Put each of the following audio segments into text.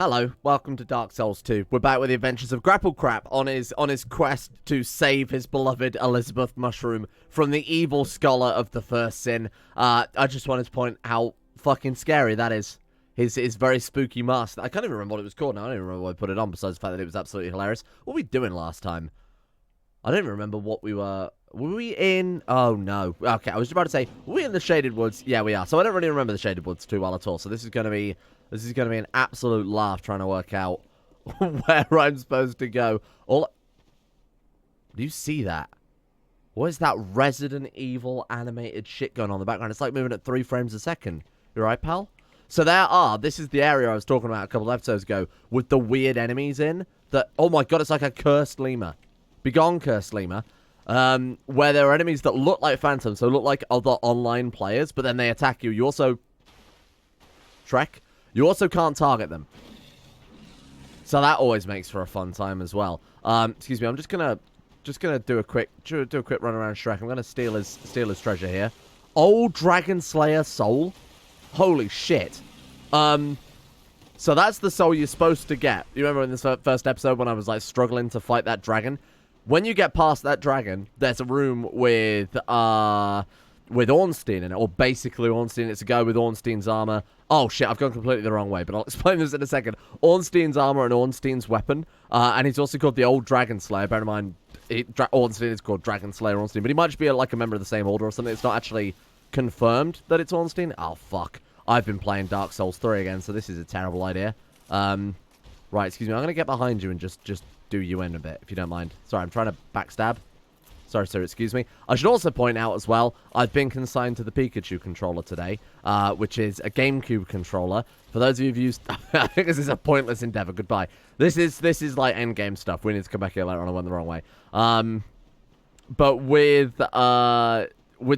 Hello, welcome to Dark Souls 2. We're back with the adventures of Grapple Krap on his quest to save his beloved Elizabeth Mushroom from the evil scholar of the first sin. I just wanted to point how fucking scary that is. His very spooky mask. I can't even remember what it was called now. I don't even remember why I put it on, besides the fact that it was absolutely hilarious. What were we doing last time? I don't even remember what we were... Were we in... Oh, no. Okay, I was about to say, were we in the Shaded Woods? Yeah, we are. So I don't really remember the Shaded Woods too well at all. So this is going to be... This is going to be an absolute laugh trying to work out where I'm supposed to go. Do you see that? What is that Resident Evil animated shit going on in the background? It's like moving at 3 frames a second. You alright, pal? So this is the area I was talking about a couple of episodes ago with the weird enemies in. Oh my god, it's like a cursed lemur. Begone, cursed lemur. Where there are enemies that look like phantoms, so look like other online players, but then they attack you. You also... Shrek? You also can't target them. So that always makes for a fun time as well. Excuse me, I'm just gonna do a quick run around Shrek. I'm gonna steal his treasure here. Old Dragon Slayer soul. Holy shit. So that's the soul you're supposed to get. You remember in this first episode when I was like struggling to fight that dragon? When you get past that dragon, there's a room with Ornstein in it, or basically Ornstein. It's a guy with Ornstein's armor. Oh shit, I've gone completely the wrong way, but I'll explain this in a second. Ornstein's armor and Ornstein's weapon, and he's also called the Old Dragon Slayer. Bear in mind, Ornstein is called Dragon Slayer Ornstein, but he might just be like a member of the same order or something. It's not actually confirmed that it's Ornstein. Oh fuck, I've been playing Dark Souls 3 again, so this is a terrible idea. Right, excuse me, I'm gonna get behind you and just do you in a bit, if you don't mind. Sorry, I'm trying to backstab. Sorry, sir, excuse me. I should also point out as well, I've been consigned to the Pikachu controller today, which is a GameCube controller. For those of you who've used... I think this is a pointless endeavor. Goodbye. This is like endgame stuff. We need to come back here later on. I went the wrong way. But with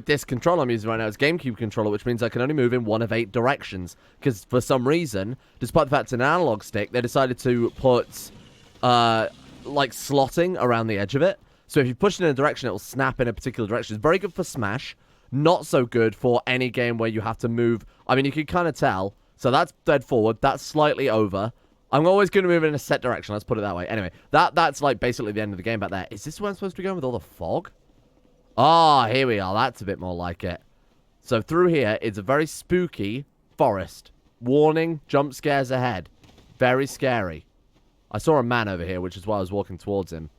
this controller I'm using right now, it's GameCube controller, which means I can only move in one of 8 directions. Because for some reason, despite the fact it's an analog stick, they decided to put, like, slotting around the edge of it. So if you push it in a direction, it will snap in a particular direction. It's very good for Smash. Not so good for any game where you have to move. I mean, you can kind of tell. So that's dead forward. That's slightly over. I'm always going to move in a set direction. Let's put it that way. Anyway, that's like basically the end of the game back there. Is this where I'm supposed to be going with all the fog? Ah, here we are. That's a bit more like it. So through here, it's a very spooky forest. Warning, jump scares ahead. Very scary. I saw a man over here, which is why I was walking towards him.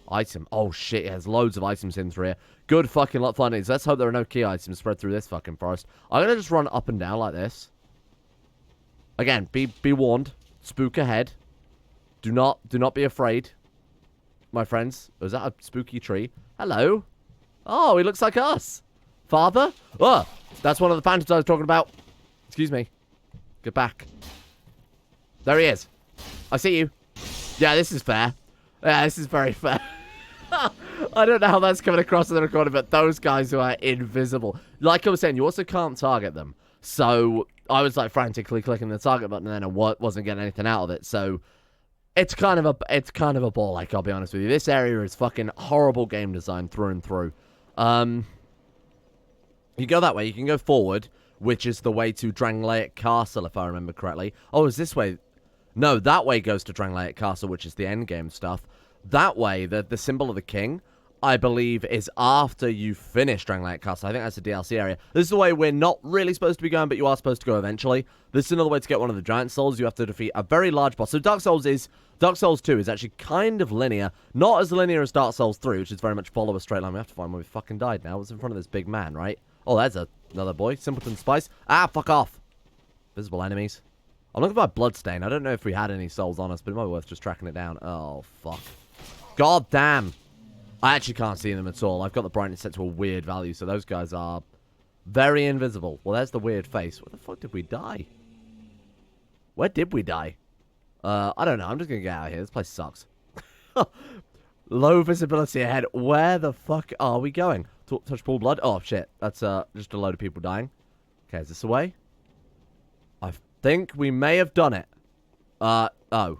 Item. Oh, shit. It has loads of items in through here. Good fucking luck finding these. Let's hope there are no key items spread through this fucking forest. I'm going to just run up and down like this. Again, be warned. Spook ahead. Do not be afraid, my friends. Was that a spooky tree? Hello. Oh, he looks like us. Father? Oh, that's one of the phantoms I was talking about. Excuse me. Get back. There he is. I see you. Yeah, this is fair. Yeah, this is very fair. I don't know how that's coming across in the recording, but those guys who are invisible. Like I was saying, you also can't target them. So I was like frantically clicking the target button and then I wasn't getting anything out of it. So it's kind of a ball, like, I'll be honest with you. This area is fucking horrible game design through and through. You go that way, you can go forward, which is the way to Drangleic Castle, if I remember correctly. Oh, is this way? No, that way goes to Drangleic Castle, which is the endgame stuff. That way, the symbol of the king, I believe, is after you finish Drangleic Castle. I think that's the DLC area. This is the way we're not really supposed to be going, but you are supposed to go eventually. This is another way to get one of the giant souls. You have to defeat a very large boss. So Dark Souls 2 is actually kind of linear. Not as linear as Dark Souls 3, which is very much follow a straight line. We have to find where we fucking died now. It's in front of this big man, right? Oh, there's another boy. Simpleton Spice. Ah, fuck off. Visible enemies. I'm looking for my bloodstain. I don't know if we had any souls on us, but it might be worth just tracking it down. Oh, fuck. God damn. I actually can't see them at all. I've got the brightness set to a weird value, so those guys are very invisible. Well, there's the weird face. Where the fuck did we die? Where did we die? I don't know. I'm just going to get out of here. This place sucks. Low visibility ahead. Where the fuck are we going? Touch pool blood? Oh, shit. That's just a load of people dying. Okay, is this the way? I think we may have done it. Oh.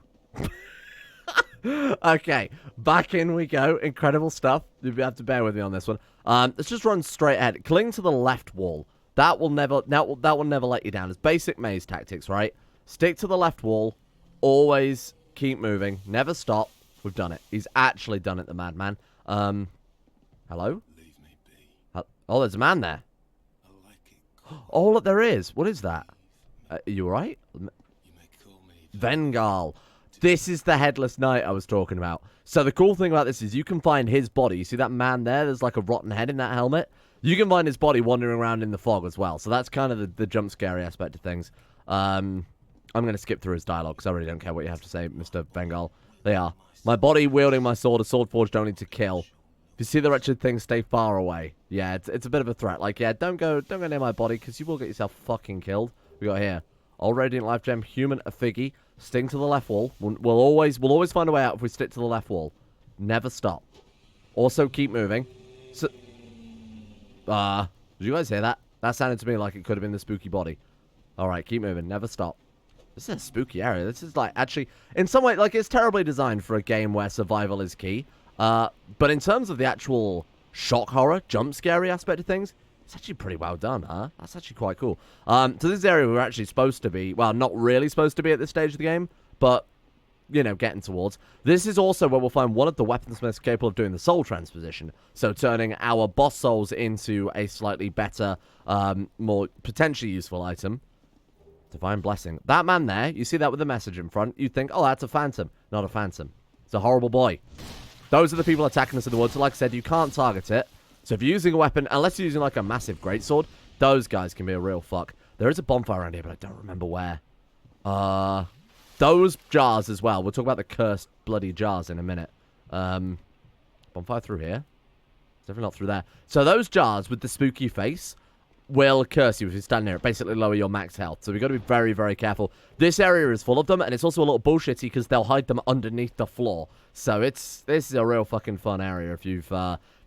Okay, back in we go. Incredible stuff. You have to bear with me on this one. Let's just run straight ahead. Cling to the left wall. That will never let you down. It's basic maze tactics, right? Stick to the left wall. always keep moving. Never stop. We've done it. He's actually done it, the madman. Hello? Leave me be. Oh, there's a man there. I like it. Oh, look, there is. What is that? Are you alright? You may call me Vengal. This is the headless knight I was talking about. So the cool thing about this is you can find his body. You see that man there? There's like a rotten head in that helmet. You can find his body wandering around in the fog as well. So that's kind of the jump scary aspect of things. I'm going to skip through his dialogue because I really don't care what you have to say, Mr. Bengal. They are. My body wielding my sword, a sword forged only to kill. If you see the wretched thing, stay far away. Yeah, it's a bit of a threat. Like, yeah, don't go near my body because you will get yourself fucking killed. We got here. All radiant life gem, human, a figgy. Sting to the left wall. We'll always find a way out if we stick to the left wall. Never stop. Also, keep moving. So, did you guys hear that? That sounded to me like it could have been the spooky body. Alright, keep moving. Never stop. This is a spooky area. This is, like, actually, in some way, like, it's terribly designed for a game where survival is key. But in terms of the actual shock horror, jump scary aspect of things, it's actually pretty well done, huh? That's actually quite cool. So this area we're actually supposed to be, well, not really supposed to be at this stage of the game, but, you know, getting towards. This is also where we'll find one of the weaponsmiths capable of doing the soul transposition. So turning our boss souls into a slightly better, more potentially useful item. Divine Blessing. That man there, you see that with the message in front, you'd think, oh, that's a phantom. Not a phantom. It's a horrible boy. Those are the people attacking us in the woods. So like I said, you can't target it. So if you're using a weapon, unless you're using like a massive greatsword, those guys can be a real fuck. There is a bonfire around here, but I don't remember where. Those jars as well. We'll talk about the cursed bloody jars in a minute. Bonfire through here. Definitely not through there. So those jars with the spooky face will curse you if you stand near it. Basically lower your max health. So we've got to be very, very careful. This area is full of them, and it's also a little bullshitty because they'll hide them underneath the floor. So this is a real fucking fun area if you've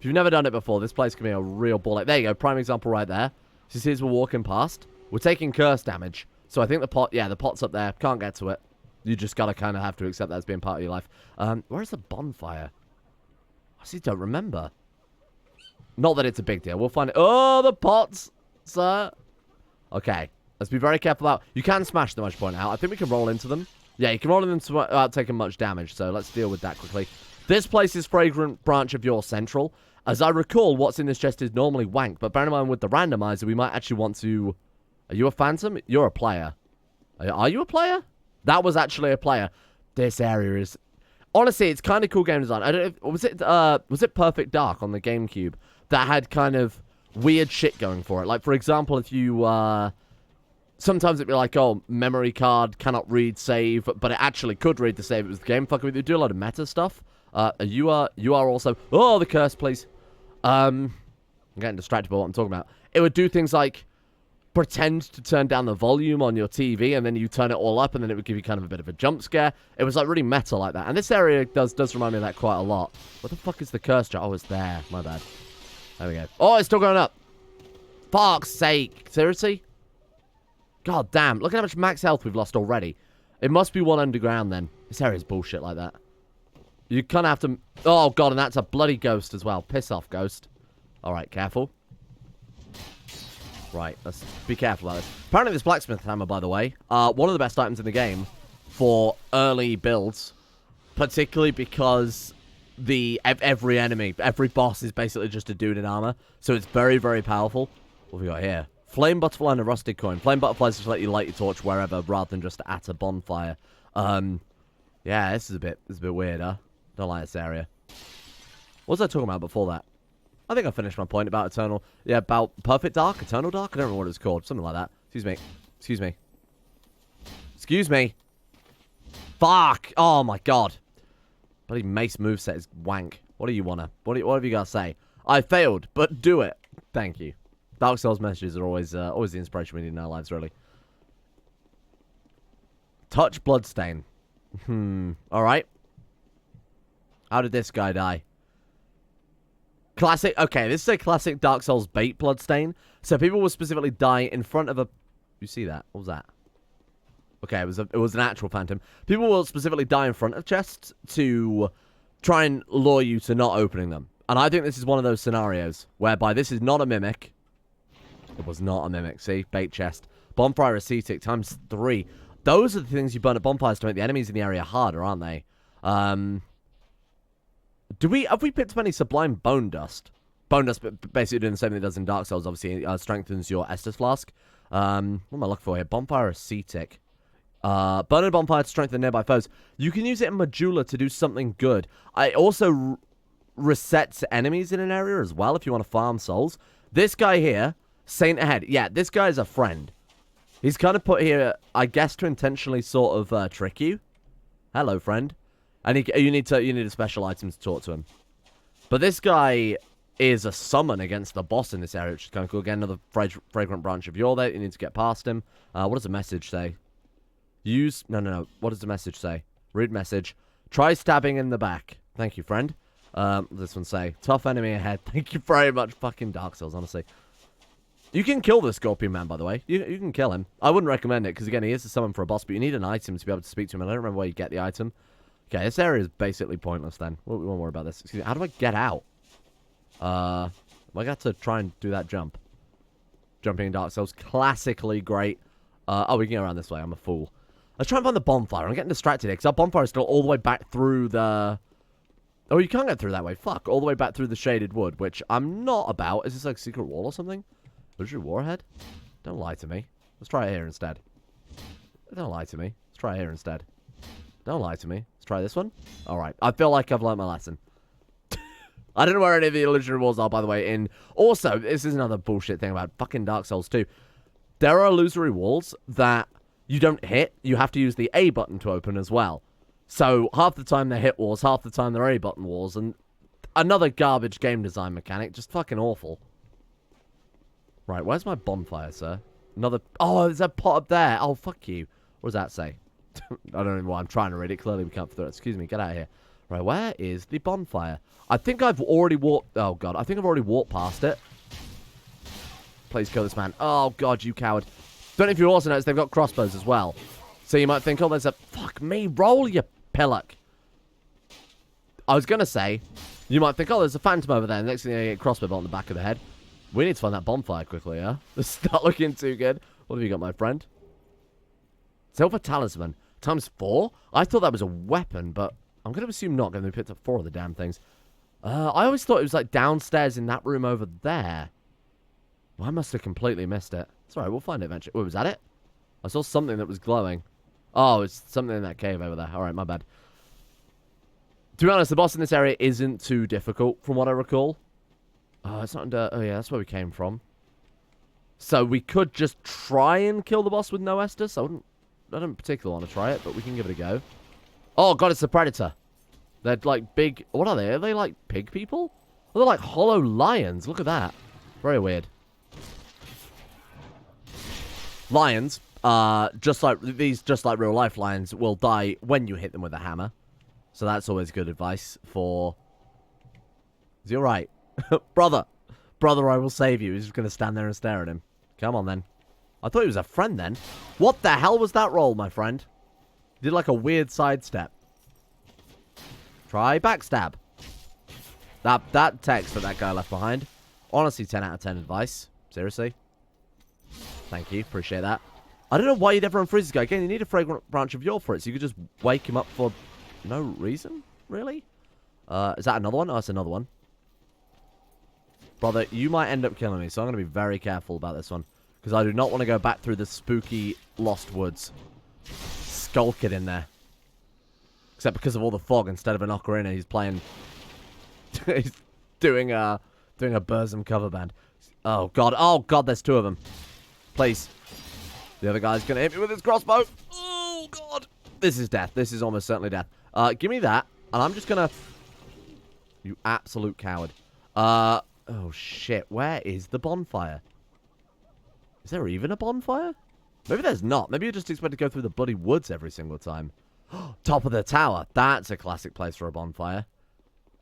never done it before. This place can be a real ball. Like, there you go, prime example right there. So you see as we're walking past, we're taking curse damage. So I think the pot's up there. Can't get to it. You just gotta kind of have to accept that as being part of your life. Where's the bonfire? I actually don't remember. Not that it's a big deal. We'll find it. Oh, the pots, sir. Okay. Let's be very careful out. You can smash them, I should point out. I think we can roll into them. Yeah, you can roll into them without taking much damage. So let's deal with that quickly. This place is Fragrant Branch of your Central. As I recall, what's in this chest is normally wank. But bear in mind, with the randomizer, we might actually want to... Are you a phantom? You're a player. Are you a player? That was actually a player. This area is... Honestly, it's kind of cool game design. I don't know if... Was it Perfect Dark on the GameCube that had kind of weird shit going for it? Like, for example, if you... Sometimes it'd be like, oh, memory card cannot read save, but it actually could read the save. It was the game fucking with you. Do a lot of meta stuff. You are also... Oh, the curse, please. I'm getting distracted by what I'm talking about. It would do things like pretend to turn down the volume on your TV, and then you turn it all up, and then it would give you kind of a bit of a jump scare. It was like really meta like that. And this area does remind me of that quite a lot. What the fuck is the curse jar? Oh, it's there. My bad. There we go. Oh, it's still going up. Fuck's sake. Seriously? God damn. Look at how much max health we've lost already. It must be one underground then. This area's bullshit like that. You kind of have to... Oh, God, and that's a bloody ghost as well. Piss off, ghost. Alright, careful. Right, let's be careful about this. Apparently this blacksmith hammer, by the way, one of the best items in the game for early builds. Particularly because every enemy, every boss is basically just a dude in armor. So it's very, very powerful. What have we got here? Flame butterfly and a rusted coin. Flame butterflies just let you light your torch wherever rather than just at a bonfire. Yeah, this is a bit weird, huh? Don't like this area. What was I talking about before that? I think I finished my point about Eternal. Yeah, about Perfect Dark? Eternal Dark? I don't remember what it's called. Something like that. Excuse me. Excuse me. Excuse me. Fuck! Oh my god. Bloody mace moveset is wank. What do you wanna? What have you got to say? I failed, but do it. Thank you. Dark Souls messages are always the inspiration we need in our lives, really. Touch Bloodstain. Alright. How did this guy die? Classic. Okay, this is a classic Dark Souls bait Bloodstain. So people will specifically die in front of a... You see that? What was that? Okay, it was an actual phantom. People will specifically die in front of chests to try and lure you to not opening them. And I think this is one of those scenarios whereby this is not a mimic. It was not a mimic. See? Bait chest. Bonfire ascetic times 3. Those are the things you burn at bonfires to make the enemies in the area harder, aren't they? Have we picked up any sublime bone dust? Bone dust basically doing the same thing it does in Dark Souls, obviously. It strengthens your Estus flask. What am I looking for here? Bonfire ascetic. Burn a bonfire to strengthen nearby foes. You can use it in Medulla to do something good. It also resets enemies in an area as well if you want to farm souls. This guy here, Saint Ahead. Yeah, this guy is a friend. He's kind of put here, I guess, to intentionally sort of trick you. Hello, friend. And you need a special item to talk to him. But this guy is a summon against the boss in this area, which is kind of cool. Again, another fragrant branch of yore there. You need to get past him. What does the message say? No. What does the message say? Read message. Try stabbing in the back. Thank you, friend. What does this one say? Tough enemy ahead. Thank you very much. Fucking Dark Souls, honestly. You can kill the Scorpion Man, by the way. You can kill him. I wouldn't recommend it, because, again, he is a summon for a boss, but you need an item to be able to speak to him. I don't remember where you get the item. Okay, this area is basically pointless, then. We won't worry about this. Excuse me. How do I get out? I got to try and do that jump. Jumping in Dark Souls. Classically great. Oh, we can go around this way. I'm a fool. Let's try and find the bonfire. I'm getting distracted here, because our bonfire is still all the way back through the... Oh, you can't get through that way. Fuck. All the way back through the shaded wood, which I'm not about. Is this like a secret wall or something? Was your warhead? Don't lie to me. Let's try it here instead. Don't lie to me. Let's try it here instead. Don't lie to me. Let's try this one. Alright. I feel like I've learned my lesson. I don't know where any of the illusionary walls are, by the way. Also, this is another bullshit thing about fucking Dark Souls 2. There are illusory walls that you don't hit. You have to use the A button to open as well. So, half the time they're hit walls, half the time they're A button walls. And another garbage game design mechanic. Just fucking awful. Right, where's my bonfire, sir? Another... Oh, there's a pot up there. Oh, fuck you. What does that say? I don't know why I'm trying to read it. Clearly, we can't through it. Excuse me, get out of here. Right, where is the bonfire? I think I've already walked... Oh, God. I think I've already walked past it. Please kill this man. Oh, God, you coward. Don't know if you also noticed they've got crossbows as well. So you might think, oh, there's a... Fuck me, roll, you pillock. I was going to say, you might think, oh, there's a phantom over there. Next thing you get a crossbow bolt on the back of the head. We need to find that bonfire quickly, yeah? This is not looking too good. What have you got, my friend? Silver talisman. Times 4? I thought that was a weapon, but I'm going to assume not, given we picked up 4 of the damn things. I always thought it was, like, downstairs in that room over there. Well, I must have completely missed it. It's alright, we'll find it eventually. Wait, was that it? I saw something that was glowing. Oh, it's something in that cave over there. Alright, my bad. To be honest, the boss in this area isn't too difficult, from what I recall. Oh, it's not under... Oh, yeah, that's where we came from. So we could just try and kill the boss with no Estus. I don't particularly want to try it, but we can give it a go. Oh, God, it's a predator. They're, like, big... What are they? Are they, like, pig people? Oh, they're like hollow lions. Look at that. Very weird. Lions, just like real-life lions, will die when you hit them with a hammer. So that's always good advice for... Is he alright? Brother, I will save you. He's just going to stand there and stare at him. Come on, then. I thought he was a friend, then. What the hell was that roll, my friend? He did, like, a weird sidestep. Try backstab. That text that guy left behind. Honestly, 10 out of 10 advice. Seriously. Thank you. Appreciate that. I don't know why you'd ever unfreeze this guy. Again, you need a fragrant branch of yore for it, so you could just wake him up for no reason, really? Is that another one? Oh, that's another one. Brother, you might end up killing me, so I'm going to be very careful about this one. Because I do not want to go back through the spooky Lost Woods. Skulk it in there. Except because of all the fog, instead of an ocarina, he's playing... he's doing a Burzum cover band. Oh, God, there's 2 of them. Please. The other guy's going to hit me with his crossbow. Oh, God. This is death. This is almost certainly death. Give me that, and I'm just going to... You absolute coward. Oh, shit. Where is the bonfire? Is there even a bonfire? Maybe there's not. Maybe you just expect to go through the bloody woods every single time. Top of the tower. That's a classic place for a bonfire.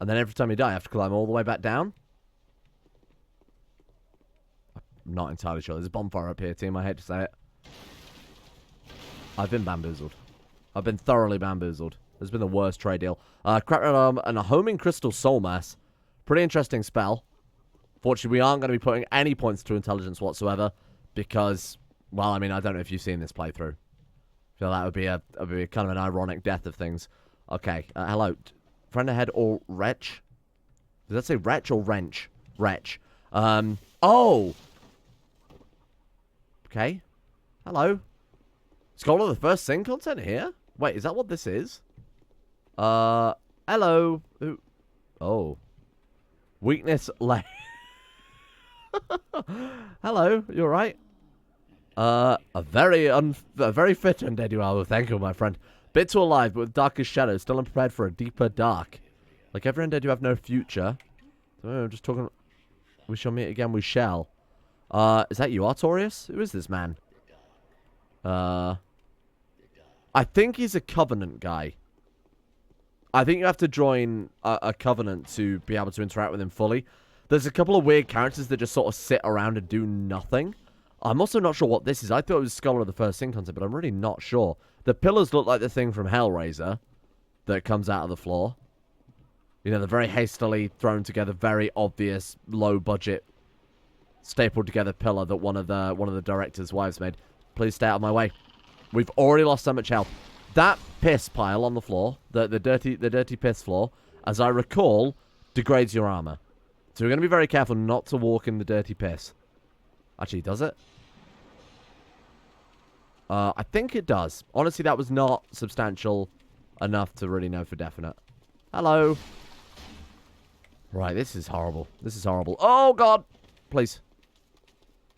And then every time you die, you have to climb all the way back down. I'm not entirely sure. There's a bonfire up here, team. I hate to say it. I've been bamboozled. I've been thoroughly bamboozled. This has been the worst trade deal. Crap and a homing crystal soul mass. Pretty interesting spell. Fortunately, we aren't going to be putting any points to intelligence whatsoever. Because, well, I mean, I don't know if you've seen this playthrough. feel that would be a kind of an ironic death of things. Okay, hello. Friend ahead or wretch? Does that say wretch or wrench? Wretch. Oh! Okay. Hello. Scholar of the First Sin content here? Wait, is that what this is? Hello. Ooh. Oh. Weakness lay. Hello, you alright? A very fit undead you are. Well, thank you, my friend. Bit too alive, but with darkest shadows, still unprepared for a deeper dark. Like every undead, you have no future. So, I'm just talking. We shall meet again. We shall. Is that you, Artorius? Who is this man? I think he's a Covenant guy. I think you have to join a Covenant to be able to interact with him fully. There's a couple of weird characters that just sort of sit around and do nothing. I'm also not sure what this is. I thought it was Scholar of the First Sin concept, but I'm really not sure. The pillars look like the thing from Hellraiser that comes out of the floor. You know, the very hastily thrown together, very obvious, low-budget, stapled-together pillar that one of the director's wives made. Please stay out of my way. We've already lost so much health. That piss pile on the floor, the dirty piss floor, as I recall, degrades your armor. So we're going to be very careful not to walk in the dirty piss. Actually, does it? I think it does. Honestly, that was not substantial enough to really know for definite. Hello. Right, this is horrible. This is horrible. Oh, God. Please.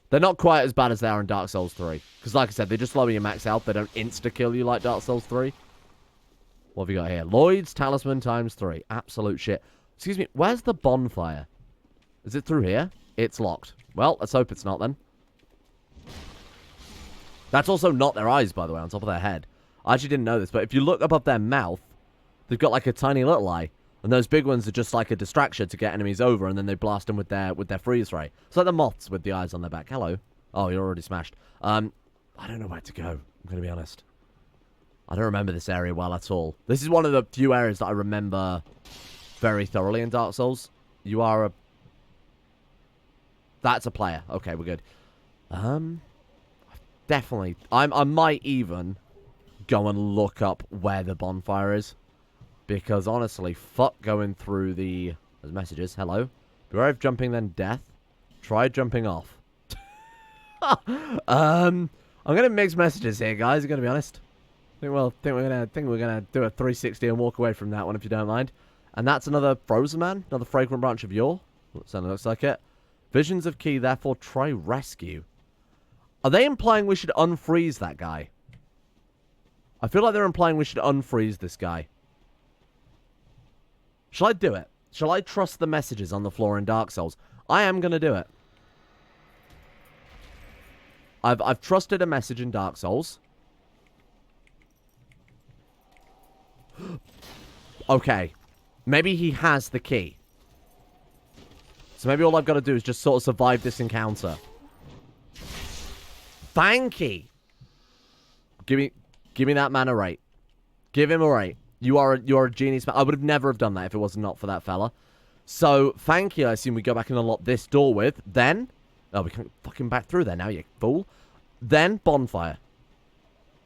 They're not quite as bad as they are in Dark Souls 3. Because, like I said, they just lower your max health. They don't insta-kill you like Dark Souls 3. What have we got here? Lloyd's Talisman ×3. Absolute shit. Excuse me, where's the bonfire? Is it through here? It's locked. Well, let's hope it's not then. That's also not their eyes, by the way, on top of their head. I actually didn't know this, but if you look above their mouth, they've got like a tiny little eye. And those big ones are just like a distraction to get enemies over, and then they blast them with their freeze ray. It's like the moths with the eyes on their back. Hello. Oh, you're already smashed. I don't know where to go, I'm going to be honest. I don't remember this area well at all. This is one of the few areas that I remember very thoroughly in Dark Souls. You are a... That's a player. Okay, we're good. Definitely. I might even go and look up where the bonfire is. Because, honestly, fuck going through the... There's messages. Hello. Beware of jumping, then death. Try jumping off. I'm gonna mix messages here, guys. I'm gonna be honest. I think we're gonna do a 360 and walk away from that one, if you don't mind. And that's another Frozen Man, another fragrant branch of yore. Certainly looks like it. Visions of Key, therefore try rescue. Are they implying we should unfreeze that guy? I feel like they're implying we should unfreeze this guy. Shall I do it? Shall I trust the messages on the floor in Dark Souls? I am going to do it. I've trusted a message in Dark Souls. Okay. Maybe he has the key. So maybe all I've got to do is just sort of survive this encounter. Thank you. Give me that man a rate. Give him a rate. You are a genius man. I would have never have done that if it was not for that fella. So, thank you. I assume we go back and unlock this door with. Then... Oh, we can't fucking back through there now, you fool. Then, bonfire.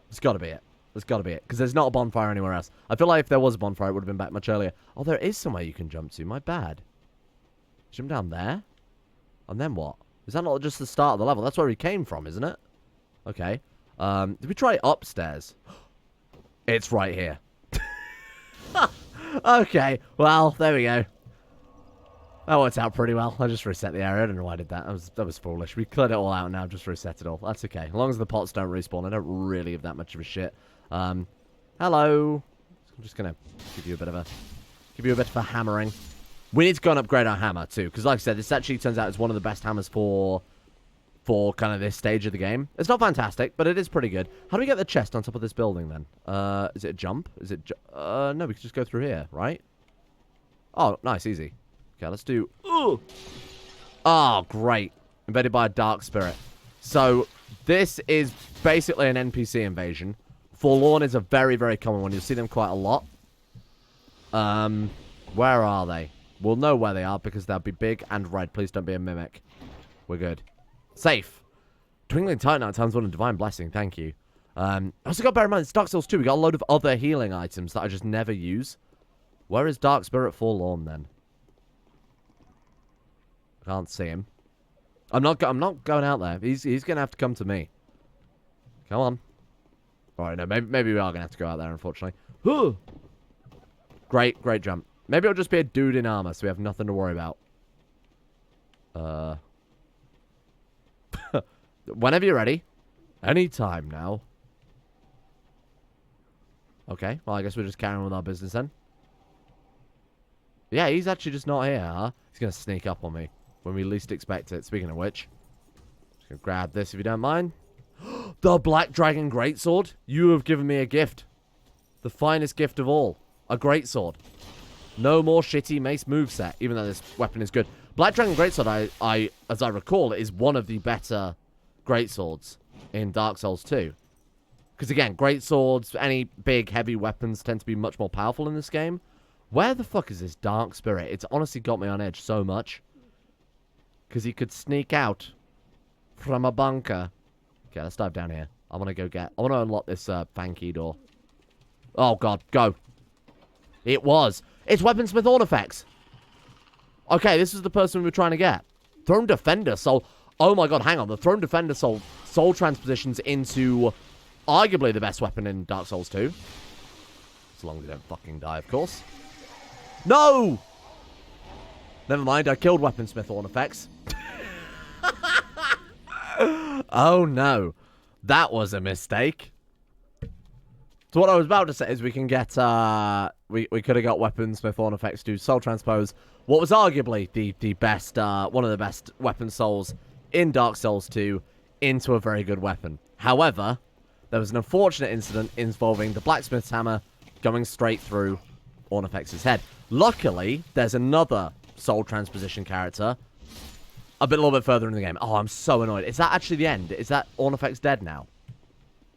It's got to be it. It's got to be it. Because there's not a bonfire anywhere else. I feel like if there was a bonfire, it would have been back much earlier. Oh, there is somewhere you can jump to. My bad. Jump down there? And then what? Is that not just the start of the level? That's where he came from, isn't it? Okay. Did we try upstairs? It's right here. Okay. Well, there we go. That worked out pretty well. I just reset the area. I don't know why I did that. That was foolish. We cleared it all out now. Just reset it all. That's okay. As long as the pots don't respawn, I don't really give that much of a shit. Hello. I'm just gonna give you a bit of a hammering. We need to go and upgrade our hammer too, because like I said, this actually turns out it's one of the best hammers for kind of this stage of the game. It's not fantastic, but it is pretty good. How do we get the chest on top of this building then? Is it a jump? Is it? No, we can just go through here, right? Oh, nice, easy. Okay, let's do... Ooh! Oh, great. Invaded by a dark spirit. So, this is basically an NPC invasion. Forlorn is a very, very common one. You'll see them quite a lot. Where are they? We'll know where they are because they'll be big and red. Please don't be a mimic. We're good. Safe. Twinkling Titan at times, what a divine blessing. Thank you. Also got to bear in mind, it's Dark Souls 2. We got a load of other healing items that I just never use. Where is Dark Spirit Forlorn, then? Can't see him. I'm not going out there. He's going to have to come to me. Come on. Alright, no, maybe we are going to have to go out there, unfortunately. Great jump. Maybe it'll just be a dude in armor, so we have nothing to worry about. Whenever you're ready. Anytime now. Okay, well, I guess we're just carrying on with our business then. Yeah, he's actually just not here, huh? He's going to sneak up on me when we least expect it. Speaking of which, just going to grab this if you don't mind. The Black Dragon Greatsword. You have given me a gift. The finest gift of all. A greatsword. No more shitty mace moveset, even though this weapon is good. Black Dragon Greatsword, as I recall, is one of the better greatswords in Dark Souls 2. Because again, greatswords, any big, heavy weapons tend to be much more powerful in this game. Where the fuck is this Dark Spirit? It's honestly got me on edge so much. Because he could sneak out from a bunker. Okay, let's dive down here. I want to unlock this fanky door. Oh, God, go. It was. It's Weaponsmith Ornifex. Okay, this is the person we were trying to get. Throne Defender Soul. Oh, my God, hang on. The Throne Defender Soul transpositions into arguably the best weapon in Dark Souls 2. As long as they don't fucking die, of course. No! Never mind, I killed Weaponsmith Ornifex. Oh, no. That was a mistake. So what I was about to say is we can get, we could have got Weaponsmith Ornifex to Soul Transpose what was arguably the best, one of the best weapon souls in Dark Souls 2 into a very good weapon. However, there was an unfortunate incident involving the blacksmith's hammer going straight through Ornifex's head. Luckily, there's another soul transposition character a little bit further in the game. Oh, I'm so annoyed. Is that actually the end? Is that Ornifex dead now?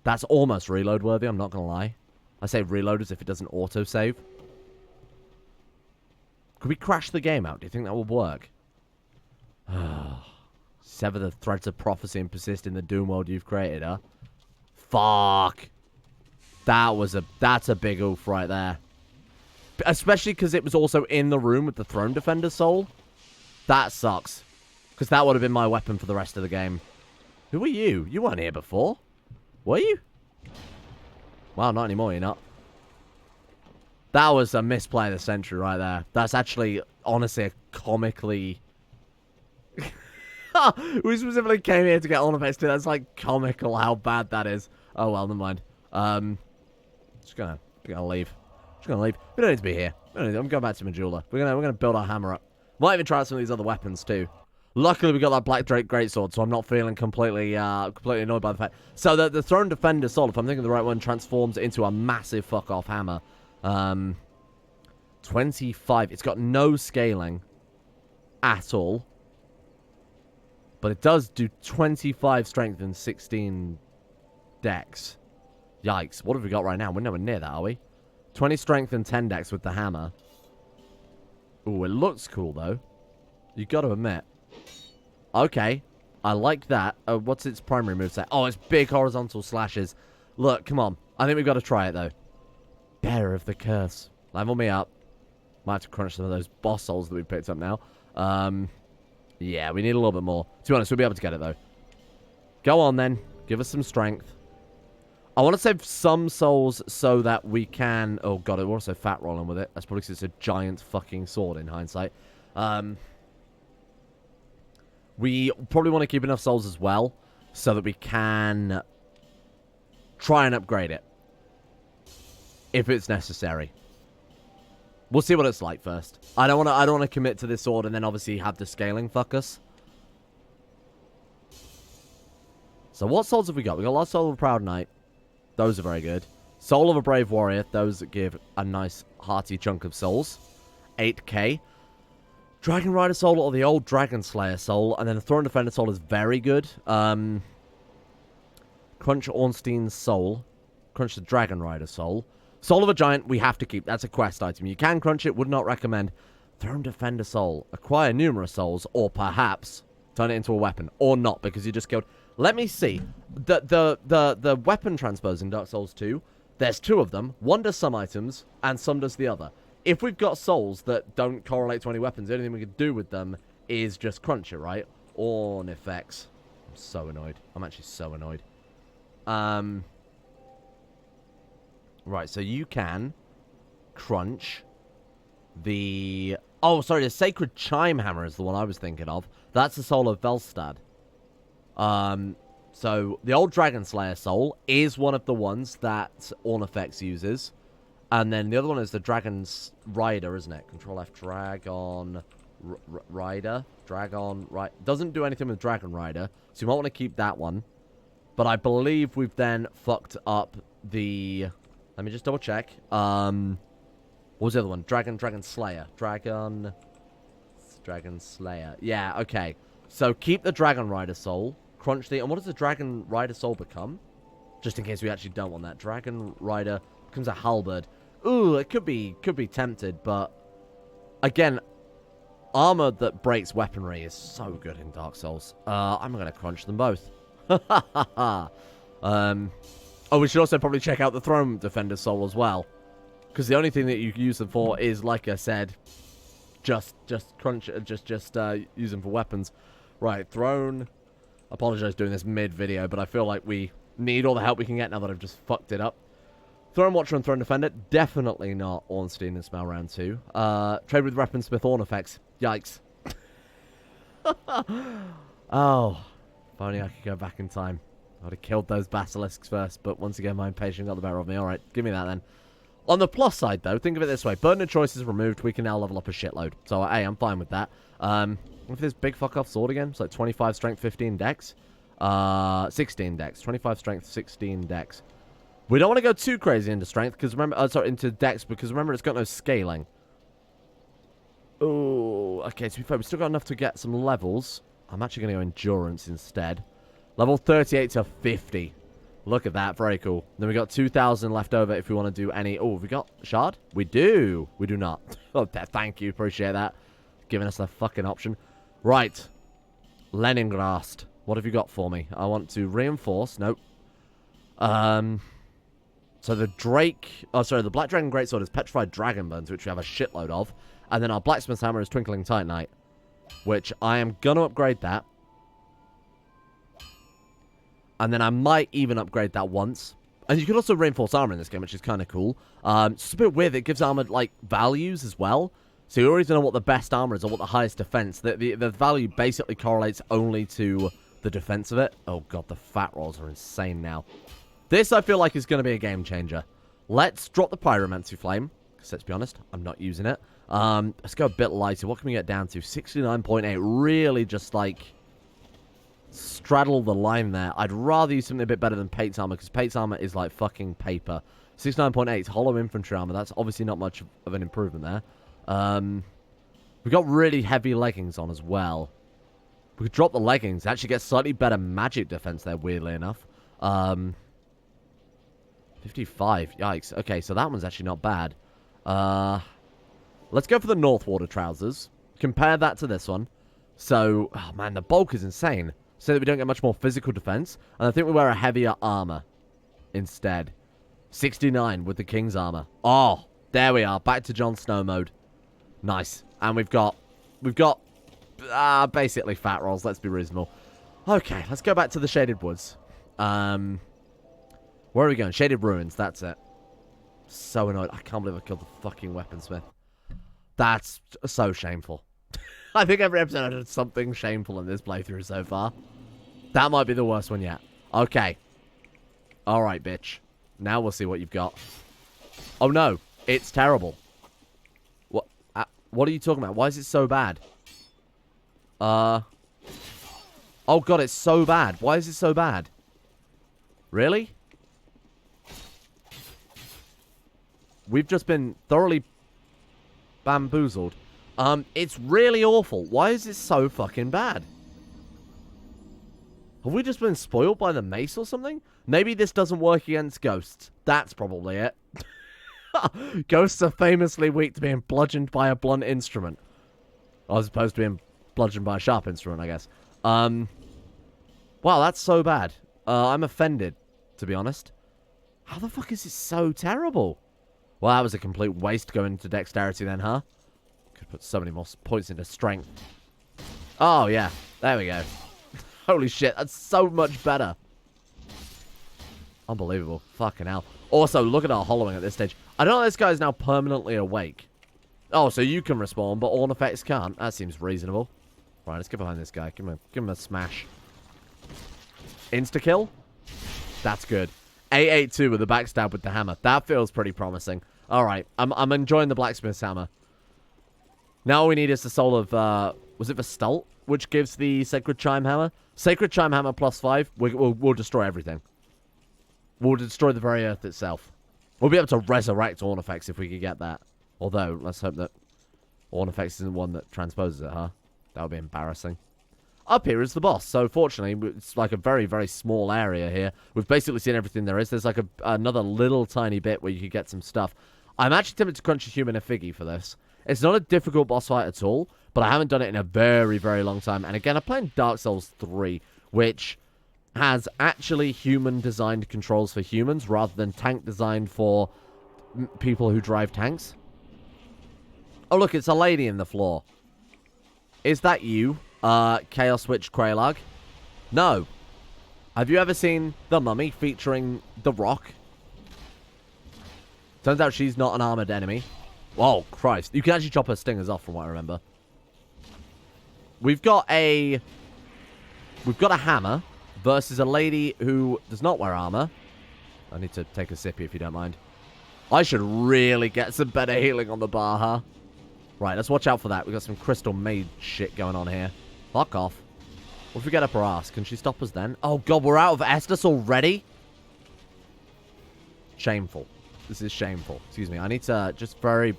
That's almost reload worthy, I'm not going to lie. I say reload as if it doesn't auto-save. Could we crash the game out? Do you think that would work? Sever the threads of prophecy and persist in the doom world you've created, huh? Fuck. That's a big oof right there. Especially because it was also in the room with the Throne Defender soul. That sucks. Because that would have been my weapon for the rest of the game. Who are you? You weren't here before. Were you? Well, not anymore, you're not. That was a misplay of the century right there. That's actually, honestly, a comically... We specifically came here to get Ornifex too. That's like comical how bad that is. Oh well, never mind. Just gonna leave. Just gonna leave. We don't need to be here. I'm going back to Majula. We're gonna build our hammer up. Might even try out some of these other weapons too. Luckily, we got that Black Drake Greatsword, so I'm not feeling completely annoyed by the fact. So the Throne Defender Soul, if I'm thinking the right one, transforms into a massive fuck-off hammer. 25. It's got no scaling at all. But it does do 25 strength and 16 dex. Yikes. What have we got right now? We're nowhere near that, are we? 20 strength and 10 dex with the hammer. Ooh, it looks cool, though. You got to admit. Okay. I like that. What's its primary moveset? Oh, it's big horizontal slashes. Look, come on. I think we've got to try it, though. Bearer of the Curse. Level me up. Might have to crunch some of those boss souls that we picked up now. Yeah, we need a little bit more. To be honest, we'll be able to get it, though. Go on, then. Give us some strength. I want to save some souls so that we can... Oh, God, we're also fat rolling with it. That's probably because it's a giant fucking sword in hindsight. We probably want to keep enough souls as well so that we can try and upgrade it. If it's necessary. We'll see what it's like first. I don't want to commit to this sword and then obviously have the scaling fuck us. So what souls have we got? We got a lot of Soul of a Proud Knight. Those are very good. Soul of a Brave Warrior. Those that give a nice hearty chunk of souls. 8k. Dragon Rider Soul or the old Dragon Slayer Soul. And then the Throne Defender Soul is very good. Crunch Ornstein's Soul. Crunch the Dragon Rider Soul. Soul of a Giant, we have to keep. That's a quest item. You can crunch it, would not recommend. Throne Defender Soul. Acquire numerous souls, or perhaps turn it into a weapon. Or not, because you just killed Let me see. The weapon transpos in Dark Souls 2, there's 2 of them. One does some items, and some does the other. If we've got souls that don't correlate to any weapons, the only thing we can do with them is just crunch it, right? Orn effects. I'm so annoyed. I'm actually so annoyed. Right, so you can crunch the... Oh, sorry, the Sacred Chime Hammer is the one I was thinking of. That's the soul of Velstad. So the old Dragon Slayer soul is one of the ones that Orn Effects uses. And then the other one is the Dragon's Rider, isn't it? Control F, Dragon Rider. Dragon Rider. Doesn't do anything with Dragon Rider, so you might want to keep that one. But I believe we've then fucked up the... Let me just double check. What was the other one? Dragon Slayer. Dragon Slayer. Yeah, okay. So keep the Dragon Rider soul. Crunch the... And what does the Dragon Rider soul become? Just in case we actually don't want that. Dragon Rider becomes a halberd. Ooh, it could be tempted, but... Again, armor that breaks weaponry is so good in Dark Souls. I'm going to crunch them both. Oh, we should also probably check out the Throne Defender soul as well. Because the only thing that you can use them for is, like I said, just crunch, just use them for weapons. Right, Throne. I apologize doing this mid-video, but I feel like we need all the help we can get now that I've just fucked it up. Throne Watcher and Throne Defender, definitely not Ornstein and Smell Round 2. Trade with Weaponsmith Orn Effects. Yikes. Oh, if only I could go back in time. I would have killed those basilisks first, but once again, my impatience got the better of me. Alright, give me that then. On the plus side, though, think of it this way. Burden of choice is removed. We can now level up a shitload. So, hey, I'm fine with that. Look at this big fuck-off sword again. It's like 25 strength, 15 dex. 16 dex. 25 strength, 16 dex. We don't want to go too crazy into strength, because remember... sorry, into dex, because remember, it's got no scaling. Oh, okay, to be fair, we've still got enough to get some levels. I'm actually going to go endurance instead. Level 38 to 50. Look at that. Very cool. Then we got 2,000 left over if we want to do any... Oh, have we got shard? We do. We do not. Oh, thank you. Appreciate that. Giving us a fucking option. Right. Leningrast. What have you got for me? I want to reinforce. Nope. So the Drake... Oh, sorry. The Black Dragon Greatsword is Petrified Dragon Bones, which we have a shitload of. And then our Blacksmith's Hammer is Twinkling Titanite, which I am going to upgrade that. And then I might even upgrade that once. And you can also reinforce armor in this game, which is kind of cool. It's just a bit weird. It gives armor, like, values as well. So you always know what the best armor is or what the highest defense. The value basically correlates only to the defense of it. Oh, God, the fat rolls are insane now. This, I feel like, is going to be a game changer. Let's drop the Pyromancy Flame. Because, let's be honest, I'm not using it. Let's go a bit lighter. What can we get down to? 69.8. Really just, like... straddle the line there. I'd rather use something a bit better than Pate's armor, because Pate's armor is like fucking paper. 69.8 hollow infantry armor. That's obviously not much of an improvement there. We got really heavy leggings on as well. We could drop the leggings. Actually get slightly better magic defense there, weirdly enough. 55. Yikes. Okay, so that one's actually not bad. Let's go for the Northwater trousers. Compare that to this one. So, oh man, the bulk is insane. So that we don't get much more physical defense. And I think we wear a heavier armor instead. 69 with the King's armor. Oh, there we are. Back to Jon Snow mode. Nice. And we've got basically fat rolls. Let's be reasonable. Okay, let's go back to the Shaded Woods. Where are we going? Shaded Ruins. That's it. So annoyed. I can't believe I killed the fucking weaponsmith. That's so shameful. I think every episode I did something shameful in this playthrough so far. That might be the worst one yet. Okay. Alright, bitch. Now we'll see what you've got. Oh, no. It's terrible. What are you talking about? Why is it so bad? Oh, God, it's so bad. Why is it so bad? Really? We've just been thoroughly bamboozled. It's really awful. Why is it so fucking bad? Have we just been spoiled by the mace or something? Maybe this doesn't work against ghosts. That's probably it. Ghosts are famously weak to being bludgeoned by a blunt instrument. As opposed to being bludgeoned by a sharp instrument, I guess. Wow, that's so bad. I'm offended, to be honest. How the fuck is it so terrible? Well, that was a complete waste going into dexterity then, huh? Could put so many more points into strength. Oh, yeah. There we go. Holy shit, that's so much better. Unbelievable. Fucking hell. Also, look at our hollowing at this stage. I don't know if this guy's now permanently awake. Oh, so you can respawn, but all effects can't. That seems reasonable. Right, let's get behind this guy. Give him a smash. Insta-kill? That's good. 882 with the backstab with the hammer. That feels pretty promising. Alright, I'm enjoying the blacksmith's hammer. Now all we need is the soul of, was it the Stult? Which gives the Sacred Chime Hammer? Sacred Chime Hammer +5. We'll destroy everything. We'll destroy the very earth itself. We'll be able to resurrect Ornifex if we could get that. Although, let's hope that Ornifex isn't one that transposes it, huh? That would be embarrassing. Up here is the boss. So, fortunately, it's like a very, very small area here. We've basically seen everything there is. There's like another little tiny bit where you could get some stuff. I'm actually tempted to crunch a human effigy for this. It's not a difficult boss fight at all, but I haven't done it in a very, very long time. And again, I'm playing Dark Souls 3, which has actually human-designed controls for humans rather than tank-designed for people who drive tanks. Oh, look, it's a lady in the floor. Is that you, Chaos Witch Kraylag? No. Have you ever seen The Mummy featuring The Rock? Turns out she's not an armored enemy. Oh, Christ. You can actually chop her stingers off from what I remember. We've got a hammer versus a lady who does not wear armor. I need to take a sippy if you don't mind. I should really get some better healing on the bar, huh? Right, let's watch out for that. We've got some crystal mage shit going on here. Fuck off. What if we get up her ass? Can she stop us then? Oh, God, we're out of Estus already? Shameful. This is shameful. Excuse me. I need to just very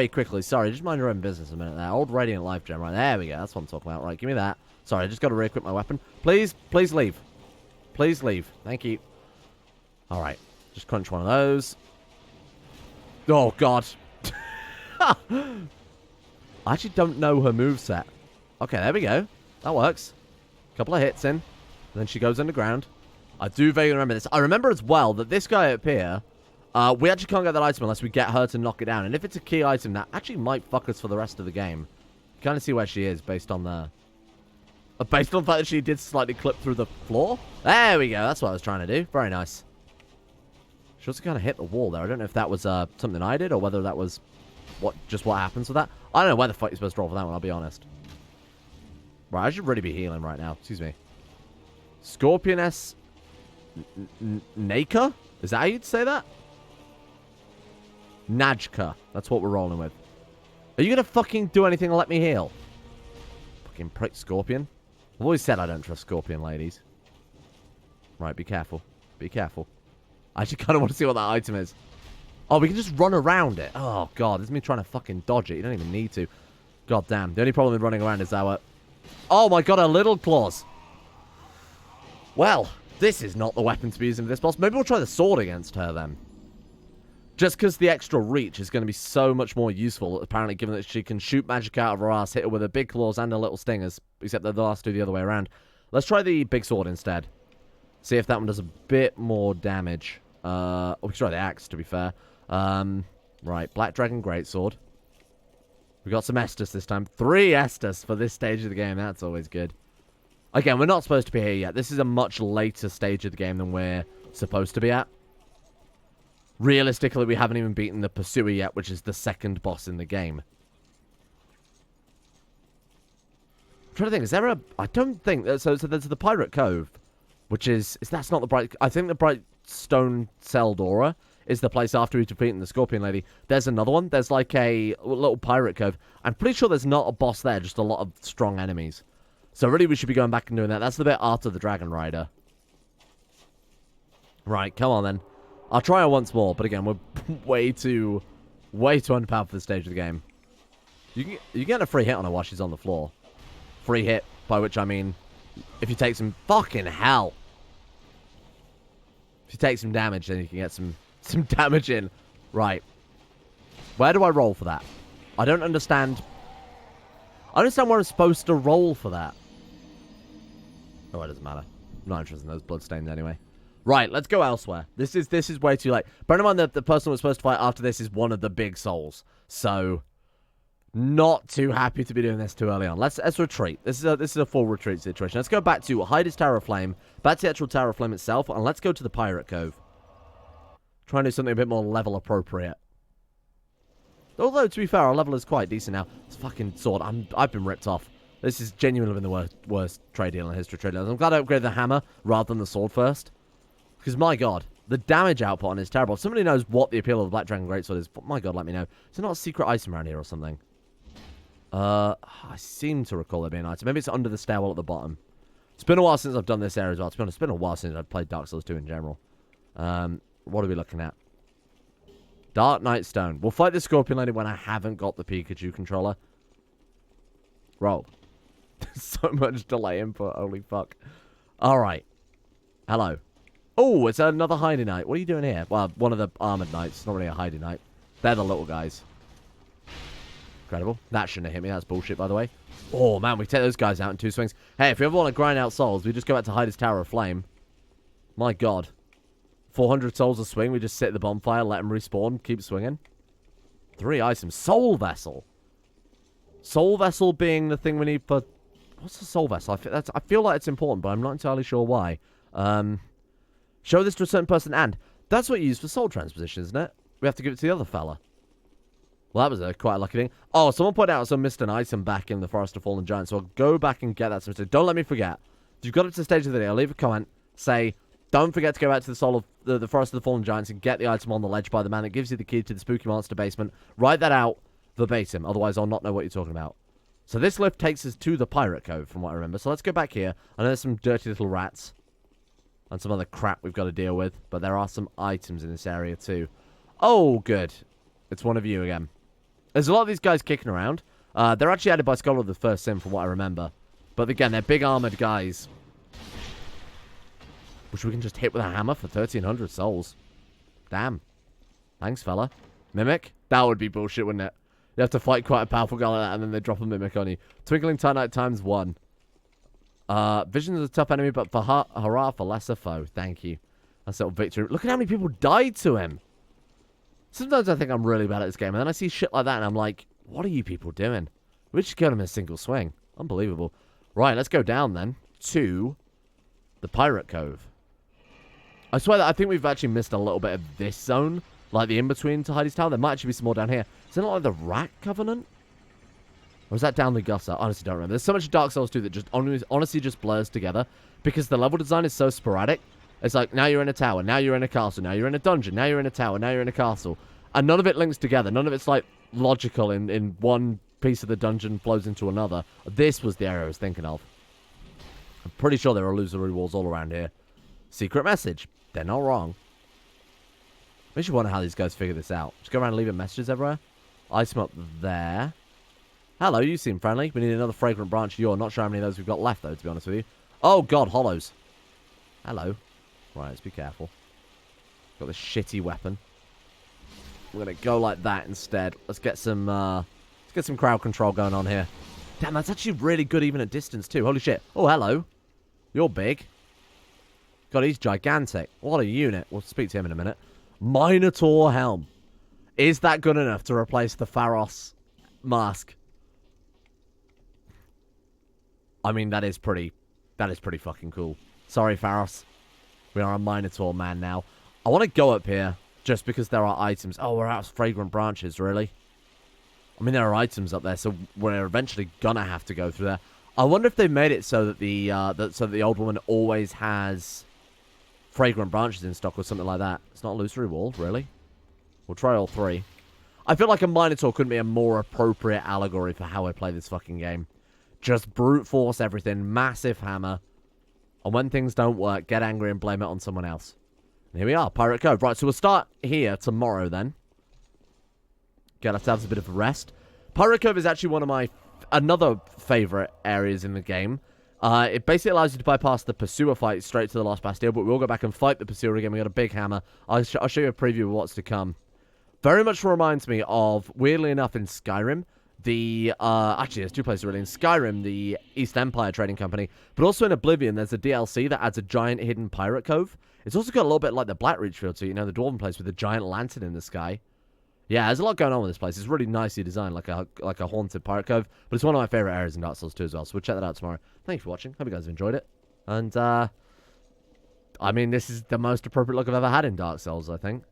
quickly. Sorry, just mind your own business a minute there. Old Radiant Life Gem. Right, there we go. That's what I'm talking about. Right, give me that. Sorry, I just got to re-equip my weapon. Please leave. Please leave. Thank you. All right. Just crunch one of those. Oh, God. I actually don't know her moveset. Okay, there we go. That works. Couple of hits in. And then she goes underground. I do vaguely remember this. I remember as well that this guy up here, we actually can't get that item unless we get her to knock it down. And if it's a key item, that actually might fuck us for the rest of the game. Kind of see where she is based on the... based on the fact that she did slightly clip through the floor. There we go. That's what I was trying to do. Very nice. She also kind of hit the wall there. I don't know if that was something I did or whether that was just what happens with that. I don't know where the fuck you're supposed to roll for that one, I'll be honest. Right, I should really be healing right now. Excuse me. Scorpioness... Naka? Is that how you'd say that? Najka. That's what we're rolling with. Are you going to fucking do anything to let me heal? Fucking prick Scorpion. I've always said I don't trust Scorpion ladies. Right, be careful. Be careful. I actually kind of want to see what that item is. Oh, we can just run around it. Oh, God. This is me trying to fucking dodge it. You don't even need to. God damn. The only problem with running around is our... Oh, my God. Our little claws. Well, this is not the weapon to be using for this boss. Maybe we'll try the sword against her, then. Just because the extra reach is going to be so much more useful, apparently, given that she can shoot magic out of her ass, hit her with her big claws and her little stingers, except that the last two the other way around. Let's try the big sword instead. See if that one does a bit more damage. We can try the axe, to be fair. Right, Black Dragon Greatsword. We got some Estus this time. 3 Estus for this stage of the game. That's always good. Again, we're not supposed to be here yet. This is a much later stage of the game than we're supposed to be at. Realistically, we haven't even beaten the Pursuer yet, which is the second boss in the game. I'm trying to think, is there a... I don't think... So there's the Pirate Cove, which is... That's not the Bright... I think the Bright Stone Seldora is the place after we've defeated the Scorpion Lady. There's another one. There's like a little Pirate Cove. I'm pretty sure there's not a boss there, just a lot of strong enemies. So really, we should be going back and doing that. That's the bit after the Dragon Rider. Right, come on then. I'll try her once more, but again, we're way too underpowered for this stage of the game. You get a free hit on her while she's on the floor. Free hit, by which I mean, if you take some... Fucking hell! If you take some damage, then you can get some damage in. Right. Where do I roll for that? I don't understand... I don't understand where I'm supposed to roll for that. Oh, it doesn't matter. I'm not interested in those bloodstains anyway. Right, let's go elsewhere. This is way too late. Bear in mind that the person we're supposed to fight after this is one of the big souls. So, not too happy to be doing this too early on. Let's retreat. This is a full retreat situation. Let's go back to Hyda's Tower of Flame, back to the actual Tower of Flame itself, and let's go to the Pirate Cove. Try and do something a bit more level appropriate. Although, to be fair, our level is quite decent now. This fucking sword, I've been ripped off. This has genuinely been the worst trade deal in history trade deals. I'm glad I upgraded the hammer rather than the sword first. Because, my god, the damage output on it is terrible. If somebody knows what the appeal of the Black Dragon Greatsword is, my god, let me know. Is there not a secret item around here or something? I seem to recall there being an item. Maybe it's under the stairwell at the bottom. It's been a while since I've done this area as well. To be honest, it's been a while since I've played Dark Souls 2 in general. What are we looking at? Dark Knight Stone. We'll fight the Scorpion Lady when I haven't got the Pikachu controller. Roll. So much delay input. Holy fuck. Alright. Hello. Oh, it's another hiding knight. What are you doing here? Well, one of the armored knights. It's not really a hiding knight. They're the little guys. Incredible. That shouldn't have hit me. That's bullshit, by the way. Oh, man. We take those guys out in 2 swings. Hey, if you ever want to grind out souls, we just go back to Hyda's Tower of Flame. My god. 400 souls a swing. We just sit at the bonfire, let them respawn, keep swinging. 3 items. Soul Vessel. Soul Vessel being the thing we need for... What's a Soul Vessel? I feel like it's important, but I'm not entirely sure why. Show this to a certain person, and that's what you use for soul transposition, isn't it? We have to give it to the other fella. Well, that was quite a lucky thing. Oh, someone pointed out some missed an item back in the Forest of Fallen Giants, so I'll go back and get that. Don't let me forget. If you've got it to the stage of the video, leave a comment. Say, don't forget to go back to the Soul of the Forest of the Fallen Giants and get the item on the ledge by the man that gives you the key to the spooky monster basement. Write that out verbatim, otherwise I'll not know what you're talking about. So this lift takes us to the Pirate Cove, from what I remember. So let's go back here. I know there's some dirty little rats and some other crap we've got to deal with, but there are some items in this area too. Oh, good. It's one of you again. There's a lot of these guys kicking around. They're actually added by Scholar of the First Sin, from what I remember. But again, they're big armored guys, which we can just hit with a hammer for 1,300 souls. Damn. Thanks, fella. Mimic? That would be bullshit, wouldn't it? You have to fight quite a powerful guy like that, and then they drop a Mimic on you. Twinkling Titanite times 1. Vision is a tough enemy, but for hurrah for lesser foe. Thank you. That's a little victory. Look at how many people died to him. Sometimes I think I'm really bad at this game, and then I see shit like that, and I'm like, what are you people doing? We just killed him in a single swing. Unbelievable. Right, let's go down then to the Pirate Cove. I swear that I think we've actually missed a little bit of this zone, like the in-between to Hyda's Tower. There might actually be some more down here. Is it not like the Rat Covenant? Or is that down the gutter? I honestly don't remember. There's so much Dark Souls 2 that just honestly just blurs together, because the level design is so sporadic. It's like, now you're in a tower, now you're in a castle, now you're in a dungeon, now you're in a tower, now you're in a castle. And none of it links together. None of it's, like, logical in one piece of the dungeon flows into another. This was the area I was thinking of. I'm pretty sure there are illusory walls all around here. Secret message. They're not wrong. Makes you wonder how these guys figure this out. Just go around leaving messages everywhere. Item up there. Hello, you seem friendly. We need another fragrant branch. You're not sure how many of those we've got left, though, to be honest with you. Oh, God, hollows. Hello. Right, let's be careful. Got this shitty weapon. We're going to go like that instead. Let's get some crowd control going on here. Damn, that's actually really good even at distance, too. Holy shit. Oh, hello. You're big. God, he's gigantic. What a unit. We'll speak to him in a minute. Minotaur Helm. Is that good enough to replace the Pharos mask? I mean, that is pretty fucking cool. Sorry, Pharos. We are a Minotaur man now. I want to go up here just because there are items. Oh, we're out of fragrant branches, really? I mean, there are items up there, so we're eventually gonna have to go through there. I wonder if they made it so that the old woman always has fragrant branches in stock or something like that. It's not illusory wall, really. We'll try all 3. I feel like a Minotaur couldn't be a more appropriate allegory for how I play this fucking game. Just brute force everything, massive hammer. And when things don't work, get angry and blame it on someone else. And here we are, Pirate Cove. Right, so we'll start here tomorrow then. Get ourselves a bit of a rest. Pirate Cove is actually one of my another favorite areas in the game. It basically allows you to bypass the Pursuer fight straight to the Lost Bastille, but we'll go back and fight the Pursuer again. We got a big hammer. I'll show you a preview of what's to come. Very much reminds me of, weirdly enough, in Skyrim, the actually there's two places really in Skyrim, the East Empire Trading Company, but also in Oblivion there's a DLC that adds a giant hidden pirate cove. It's also got a little bit like the Blackreach feel to it, you know, the dwarven place with the giant lantern in the sky. Yeah, there's a lot going on with this place. It's really nicely designed, like a haunted pirate cove, but it's one of my favorite areas in Dark Souls 2 as well. So we'll check that out tomorrow. Thank you for watching. Hope you guys have enjoyed it. And I mean, this is the most appropriate look I've ever had in Dark Souls, I think.